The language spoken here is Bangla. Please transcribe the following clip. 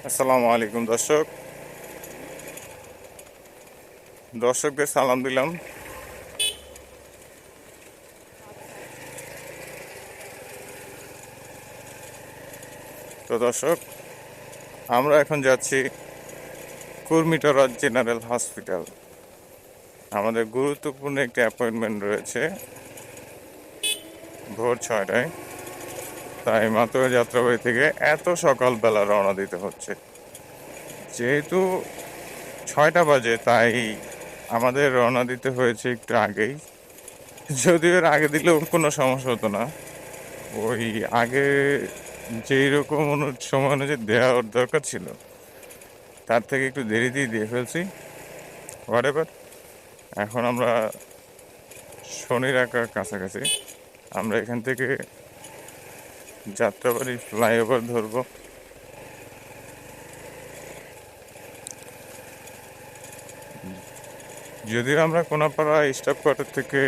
আসসালামু আলাইকুম দর্শকদের সালাম দিলাম। তো দর্শক, আমরা এখন যাচ্ছি কুর্মিটোরা জেনারেল হসপিটাল। আমাদের গুরুত্বপূর্ণ একটি অ্যাপয়েন্টমেন্ট রয়েছে ভোর 6টায়। তাই মাত্র যাত্রাবাড়ি থেকে এত সকালবেলা রওনা দিতে হচ্ছে। যেহেতু 6টা বাজে, তাই আমাদের রওনা দিতে হয়েছে একটু আগেই। যদিও এর আগে দিলেও কোনো সমস্যা হতো না। ওই আগে যেই রকম সময় অনুযায়ী দেওয়ার দরকার ছিল, তার থেকে একটু দেরি দিয়ে ফেলছি। হোয়াট এভার, এখন আমরা শনির আঁকার কাছাকাছি। আমরা এখান থেকে যাত্রাবাড়ি ফ্লাইওভার ধরবো। যদিও আমরা কোনাপাড়া স্টাফ কোয়ার্টার থেকে